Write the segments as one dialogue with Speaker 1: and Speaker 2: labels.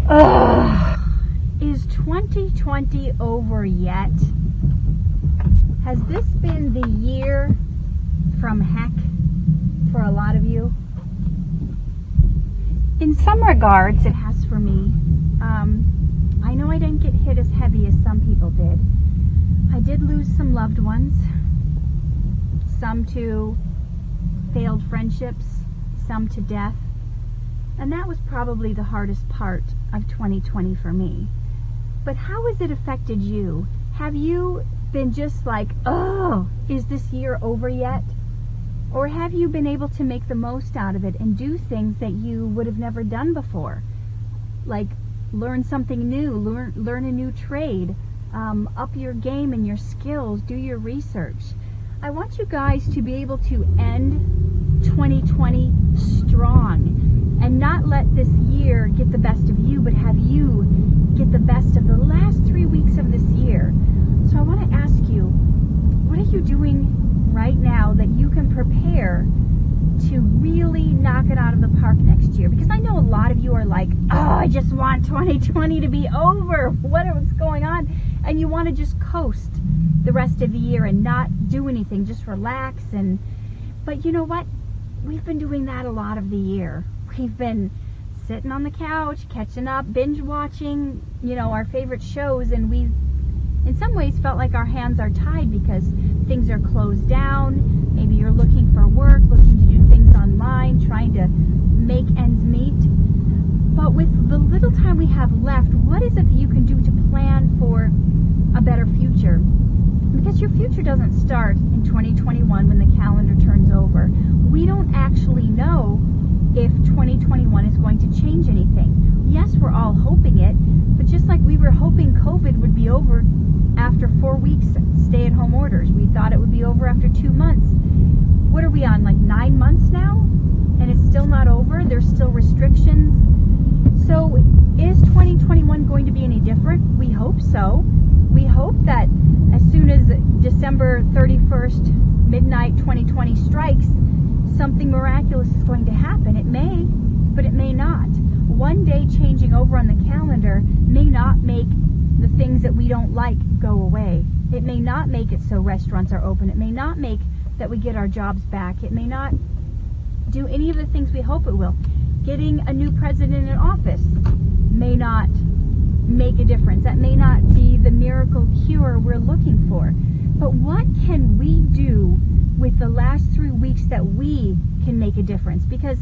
Speaker 1: Ugh. Is 2020 over yet? Has this been the year from heck for a lot of you? In some regards, it has for me. I know I didn't get hit as heavy as some people did. I did lose some loved ones, some to failed friendships, some to death. And that was probably the hardest part of 2020 for me. But how has it affected you? Have you been just like, oh, is this year over yet? Or have you been able to make the most out of it and do things that you would have never done before? Like learn something new, learn a new trade, up your game and your skills, do your research. I want you guys to be able to end 2020 strong and not let this year get the best of you, but have you get the best of the last 3 weeks of this year. So I want to ask you, what are you doing right now that you can prepare to really knock it out of the park next year? Because I know a lot of you are like, oh, I just want 2020 to be over. What's going on? And you want to just coast the rest of the year and not do anything, just relax. But you know what? We've been doing that a lot of the year. We've been sitting on the couch, catching up, binge watching, our favorite shows, and we've in some ways felt like our hands are tied because things are closed down. Maybe you're looking for work, looking to do things online, trying to make ends meet. But with the little time we have left, what is it that you can do to plan for a better future? Because your future doesn't start in 2021 when the calendar turns over. We don't actually know if 2021 is going to change anything. Yes, we're all hoping it, but just like we were hoping COVID would be over after 4 weeks stay-at-home orders. We thought it would be over after 2 months. What are we on, like 9 months now? And it's still not over? There's still restrictions. So is 2021 going to be any different? We hope so. We hope that as soon as December 31st, midnight 2020 strikes, something miraculous is going to happen. It may, but it may not. One day changing over on the calendar may not make the things that we don't like go away. It may not make it so restaurants are open. It may not make that we get our jobs back. It may not do any of the things we hope it will. Getting a new president in office may not make a difference. That may not be the miracle cure we're looking for. But what can we do with the last 3 weeks that we can make a difference? Because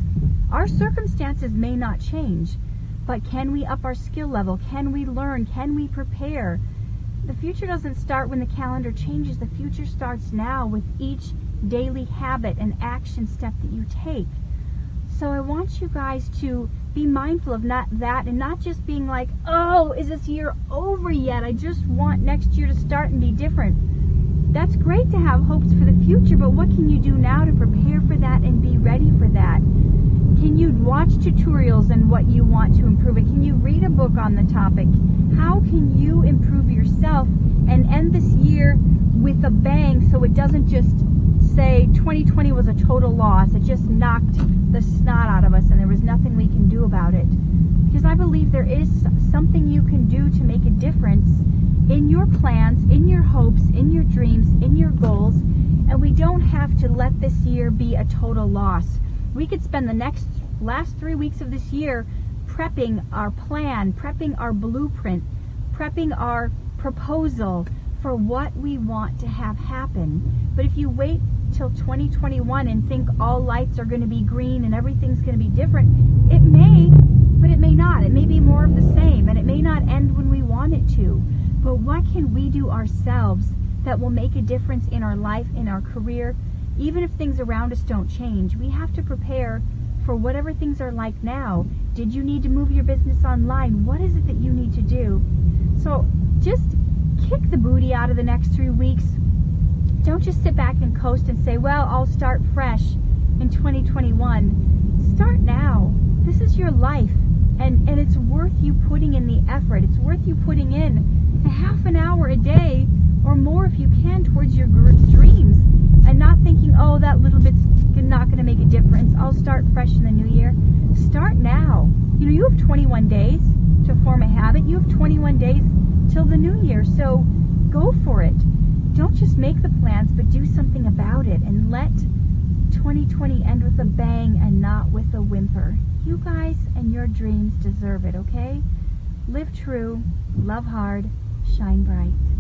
Speaker 1: our circumstances may not change, but can we up our skill level? Can we learn? Can we prepare? The future doesn't start when the calendar changes. The future starts now with each daily habit and action step that you take. So I want you guys to be mindful of that and not just being like, oh, is this year over yet? I just want next year to start and be different. That's great to have hopes for the future, but what can you do now to prepare for that and be ready for that? Can you watch tutorials on what you want to improve it? Can you read a book on the topic? How can you improve yourself and end this year with a bang so it doesn't just say 2020 was a total loss? It just knocked the snot out of us and there was nothing we can do about it. Because I believe there is something you can do to make a difference in your plans, in your hopes, in your dreams, in your goals, and we don't have to let this year be a total loss. We could spend the last 3 weeks of this year prepping our plan, prepping our blueprint, prepping our proposal for what we want to have happen. But if you wait till 2021 and think all lights are going to be green and everything's going to be different, it may, but it may not. It may be more of the same, and it may not end when we want it to. But what can we do ourselves that will make a difference in our life, in our career, even if things around us don't change? We have to prepare for whatever things are like now. Did you need to move your business online? What is it that you need to do? So just kick the booty out of the next 3 weeks. Don't just sit back and coast and say, well, I'll start fresh in 2021. Start now. This is your life, and it's worth you putting in the effort. It's worth you putting in a half an hour a day or more if you can towards your dreams, and not thinking, oh, that little bit's going not going to make a difference. I'll start fresh in the new year. Start now. You know, you have 21 days to form a habit. You have 21 days till the new year. So go for it. Don't just make the plans, but do something about it, and let 2020 end with a bang and not with a whimper. You guys and your dreams deserve it, okay? Live true, love hard, shine bright.